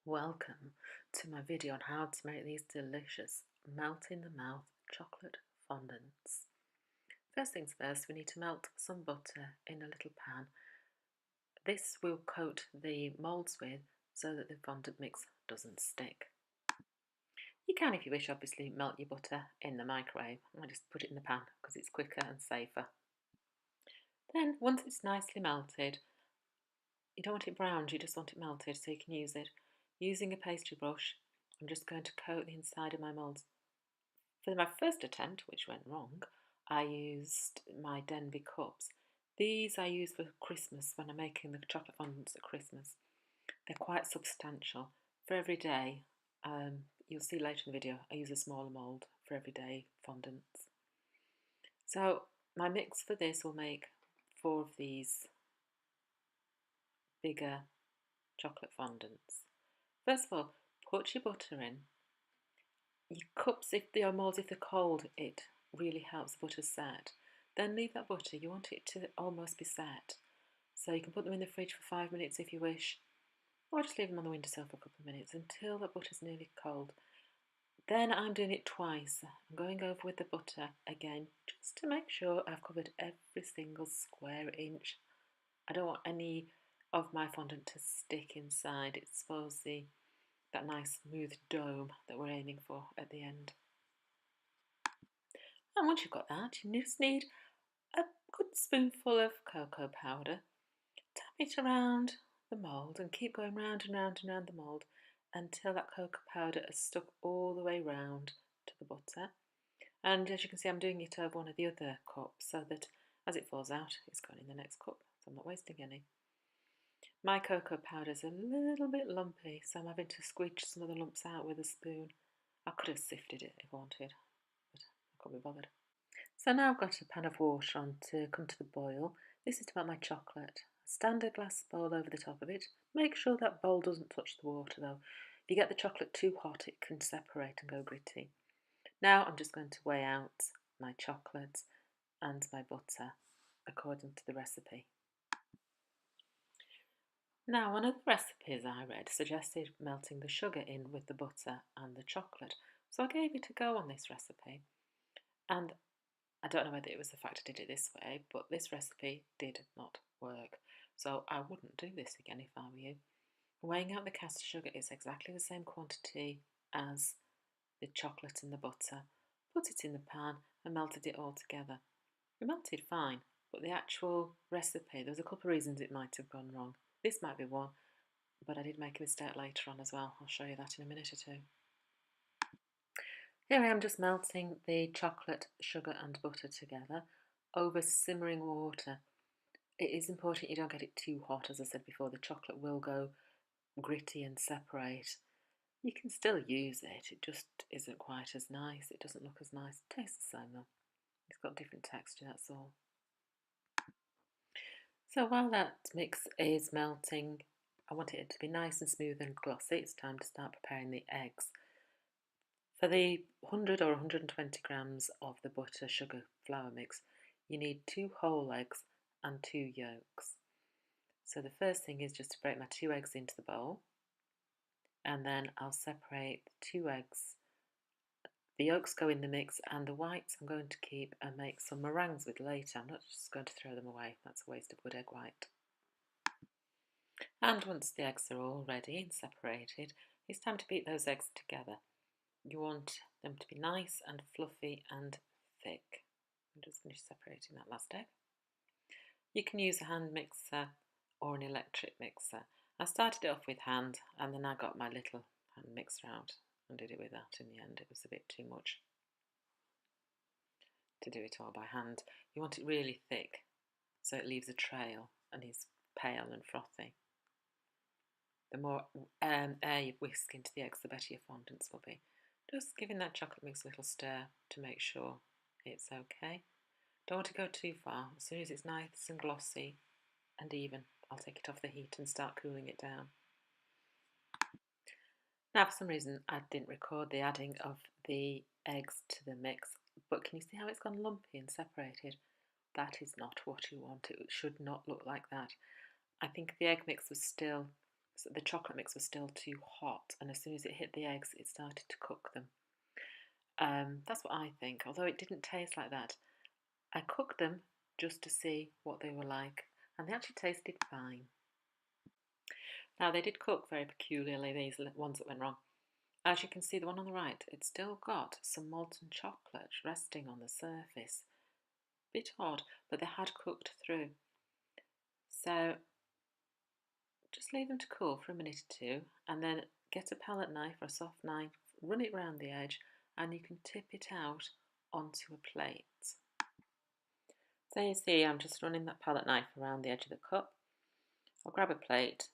Welcome to my video on how to make these delicious melt in the mouth chocolate fondants. First things first, we need to melt some butter in a little pan. This we'll coat the moulds with so that the fondant mix doesn't stick. You can, if you wish, obviously melt your butter in the microwave. I just put it in the pan because it's quicker and safer. Then once it's nicely melted, you don't want it browned, you just want it melted so you can use it. Using a pastry brush, I'm just going to coat the inside of my moulds. For my first attempt, which went wrong, I used my JenBear cups. These I use for Christmas when I'm making the chocolate fondants at Christmas. They're quite substantial. For every day, you'll see later in the video, I use a smaller mould for everyday fondants. So my mix for this will make 4 of these bigger chocolate fondants. First of all, put your butter in. Your cups, if they are moulds, if they're cold, it really helps the butter set. Then leave that butter, you want it to almost be set. So you can put them in the fridge for 5 minutes if you wish, or just leave them on the windowsill for a couple of minutes until the butter's nearly cold. Then I'm doing it twice. I'm going over with the butter again, just to make sure I've covered every single square inch. I don't want any of my fondant to stick inside. It's supposed to be that nice smooth dome that we're aiming for at the end. And once you've got that, you just need a good spoonful of cocoa powder. Tap it around the mould and keep going round and round and round the mould until that cocoa powder is stuck all the way round to the butter. And as you can see, I'm doing it over one of the other cups so that as it falls out, it's going in the next cup, so I'm not wasting any. My cocoa powder is a little bit lumpy, so I'm having to squeeze some of the lumps out with a spoon. I could have sifted it if I wanted, but I couldn't be bothered. So now I've got a pan of water on to come to the boil. This is to melt my chocolate. A standard glass bowl over the top of it. Make sure that bowl doesn't touch the water though. If you get the chocolate too hot, it can separate and go gritty. Now I'm just going to weigh out my chocolate and my butter according to the recipe. Now, one of the recipes I read suggested melting the sugar in with the butter and the chocolate, so I gave it a go on this recipe. And I don't know whether it was the fact I did it this way, but this recipe did not work. So I wouldn't do this again if I were you. Weighing out the custard sugar is exactly the same quantity as the chocolate and the butter. Put it in the pan and melted it all together. It melted fine, but the actual recipe, there was a couple of reasons it might have gone wrong. This might be one, but I did make a mistake later on as well. I'll show you that in a minute or two. Here I am just melting the chocolate, sugar and butter together over simmering water. It is important you don't get it too hot. As I said before, the chocolate will go gritty and separate. You can still use it, it just isn't quite as nice. It doesn't look as nice. It tastes the same though. It's got different texture, that's all. So while that mix is melting, I want it to be nice and smooth and glossy. It's time to start preparing the eggs. For the 100 or 120 grams of the butter, sugar, flour mix, you need 2 whole eggs and 2 yolks. So the first thing is just to break my 2 eggs into the bowl, and then I'll separate the 2 eggs. The yolks go in the mix, and the whites I'm going to keep and make some meringues with later. I'm not just going to throw them away, that's a waste of good egg white. And once the eggs are all ready and separated, it's time to beat those eggs together. You want them to be nice and fluffy and thick. I'm just finished separating that last egg. You can use a hand mixer or an electric mixer. I started it off with hand, and then I got my little hand mixer out and did it with that in the end. It was a bit too much to do it all by hand. You want it really thick so it leaves a trail and is pale and frothy. The more air you whisk into the eggs, the better your fondants will be. Just giving that chocolate mix a little stir to make sure it's okay. Don't want to go too far. As soon as it's nice and glossy and even, I'll take it off the heat and start cooling it down. Now, for some reason, I didn't record the adding of the eggs to the mix, but can you see how it's gone lumpy and separated? That is not what you want. It should not look like that. I think the egg mix was still So the chocolate mix was still too hot, and as soon as it hit the eggs, it started to cook them. That's what I think, although it didn't taste like that. I cooked them just to see what they were like, and they actually tasted fine. Now, they did cook very peculiarly, these ones that went wrong. As you can see, the one on the right, it's still got some molten chocolate resting on the surface. Bit odd, but they had cooked through. So just leave them to cool for a minute or two, and then get a palette knife or a soft knife, run it round the edge, and you can tip it out onto a plate. So you see, I'm just running that palette knife around the edge of the cup. I'll grab a plate,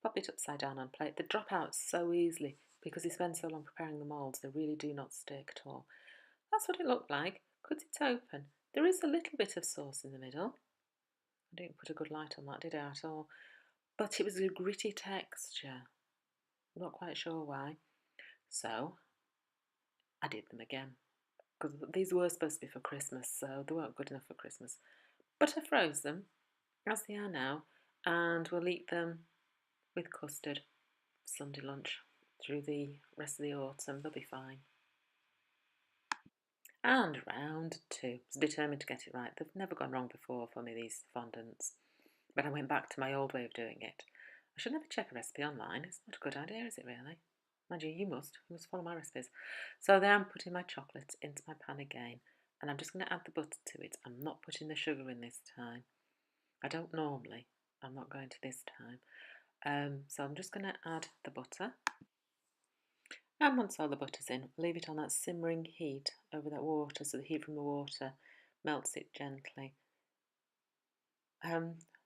pop it upside down on a plate. They drop out so easily because you spend so long preparing the moulds, they really do not stick at all. That's what it looked like. Cut it open. There is a little bit of sauce in the middle. I didn't put a good light on that, did I, at all? But it was a gritty texture. I'm not quite sure why. So I did them again, because these were supposed to be for Christmas, so they weren't good enough for Christmas. But I froze them, as they are now, and we'll eat them with custard Sunday lunch through the rest of the autumn. They'll be fine. And round two. I was determined to get it right. They've never gone wrong before for me, these fondants. But I went back to my old way of doing it. I should never check a recipe online. It's not a good idea, is it really? Mind you, you must follow my recipes. So there I'm putting my chocolate into my pan again, and I'm just going to add the butter to it. I'm not putting the sugar in this time. I don't normally. I'm not going to this time. So I'm just going to add the butter. And once all the butter's in, leave it on that simmering heat over that water, so the heat from the water melts it gently.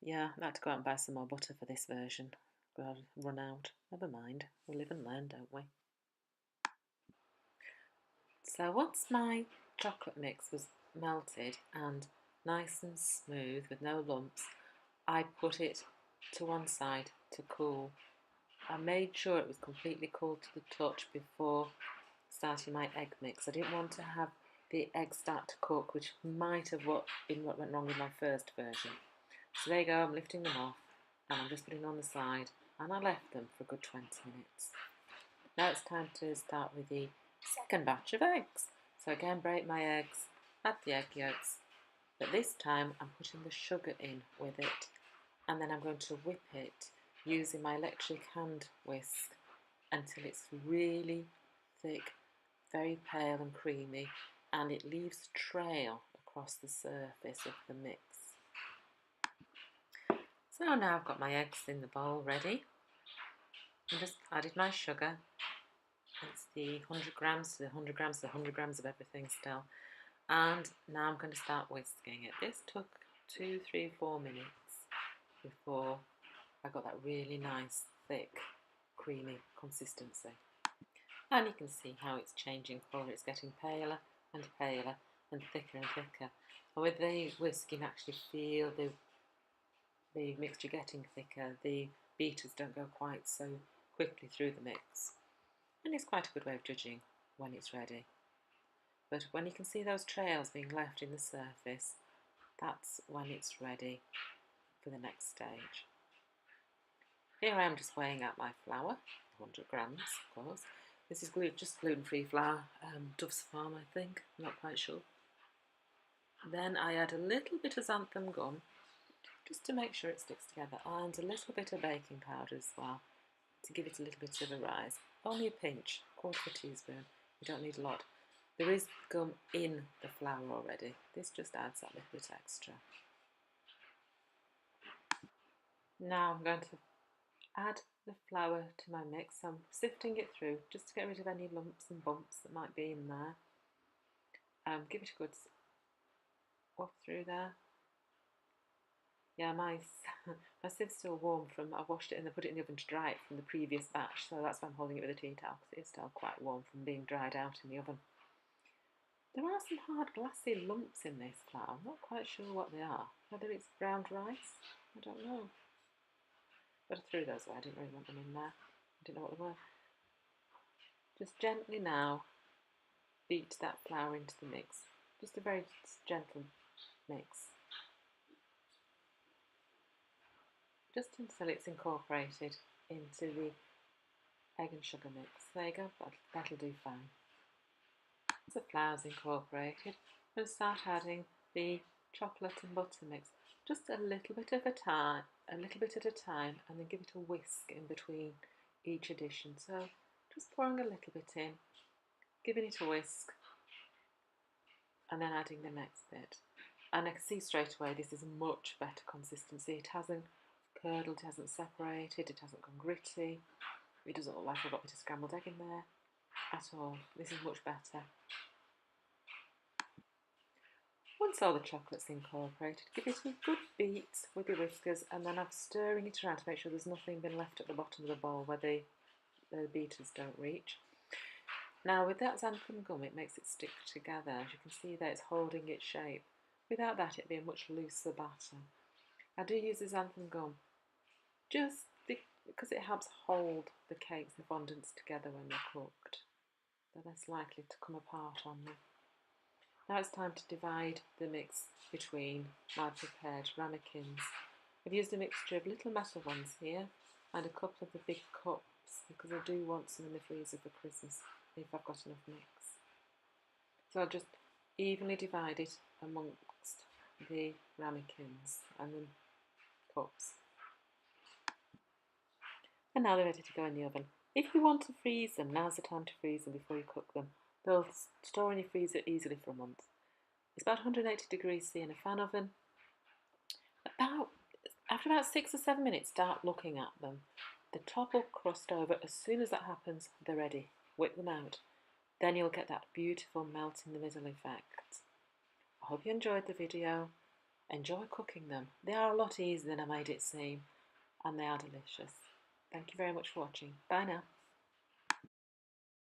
Yeah, I'd like to go out and buy some more butter for this version, but I'll run out. Never mind, we live and learn, don't we? So once my chocolate mix was melted and nice and smooth with no lumps, I put it to one side to cool. I made sure it was completely cool to the touch before starting my egg mix. I didn't want to have the eggs start to cook, which might have been what went wrong with my first version. So there you go, I'm lifting them off and I'm just putting them on the side, and I left them for a good 20 minutes. Now it's time to start with the second batch of eggs. So again, break my eggs, add the egg yolks, but this time I'm putting the sugar in with it, and then I'm going to whip it using my electric hand whisk until it's really thick, very pale and creamy, and it leaves a trail across the surface of the mix. So now I've got my eggs in the bowl ready. I just added my sugar. It's the 100 grams to the 100 grams to the 100 grams of everything still. And now I'm going to start whisking it. This took 2, 3, 4 minutes before I got that really nice, thick, creamy consistency. And you can see how it's changing colour. It's getting paler and paler and thicker and thicker. And with the whisk, you can actually feel the mixture getting thicker. The beaters don't go quite so quickly through the mix. And it's quite a good way of judging when it's ready. But when you can see those trails being left in the surface, that's when it's ready for the next stage. Here I am just weighing out my flour, 100 grams of course. This is just gluten-free flour, Dove's Farm I think, I'm not quite sure. Then I add a little bit of xantham gum, just to make sure it sticks together, and a little bit of baking powder as well, to give it a little bit of a rise. Only a pinch, 1/4 teaspoon, you don't need a lot. There is gum in the flour already, this just adds that little bit extra. Now I'm going to add the flour to my mix. I'm sifting it through just to get rid of any lumps and bumps that might be in there. Give it a good waft through there. Yeah, my siev's still warm from, I washed it and I put it in the oven to dry it from the previous batch, so that's why I'm holding it with a tea towel, because it is still quite warm from being dried out in the oven. There are some hard glassy lumps in this flour. I'm not quite sure what they are. Whether it's browned rice? I don't know. But I threw those away, I didn't really want them in there. I didn't know what they were. Just gently now beat that flour into the mix. Just a very gentle mix. Just until it's incorporated into the egg and sugar mix. There you go, that'll do fine. Once the flour's incorporated, I'm going to start adding the chocolate and butter mix, just a little bit at a time, and then give it a whisk in between each addition. So just pouring a little bit in, giving it a whisk, and then adding the next bit. And I can see straight away this is a much better consistency. It hasn't curdled, it hasn't separated, it hasn't gone gritty. It doesn't look like I've got a bit of scrambled egg in there at all. This is much better. Once all the chocolate's incorporated, give it a good beat with your whiskers, and then I'm stirring it around to make sure there's nothing been left at the bottom of the bowl where the beaters don't reach. Now with that xantham gum, it makes it stick together. As you can see there, it's holding its shape. Without that, it'd be a much looser batter. I do use the xantham gum just because it helps hold the cakes and fondants together when they're cooked. They're less likely to come apart on me. Now it's time to divide the mix between my prepared ramekins. I've used a mixture of little metal ones here and a couple of the big cups because I do want some in the freezer for Christmas if I've got enough mix. So I'll just evenly divide it amongst the ramekins and the cups. And now they're ready to go in the oven. If you want to freeze them, now's the time to freeze them before you cook them. They'll store in your freezer easily for a month. It's about 180 degrees C in a fan oven. After about 6 or 7 minutes, start looking at them. The top will crust over. As soon as that happens, they're ready. Whip them out. Then you'll get that beautiful melt in the middle effect. I hope you enjoyed the video. Enjoy cooking them. They are a lot easier than I made it seem, and they are delicious. Thank you very much for watching. Bye now.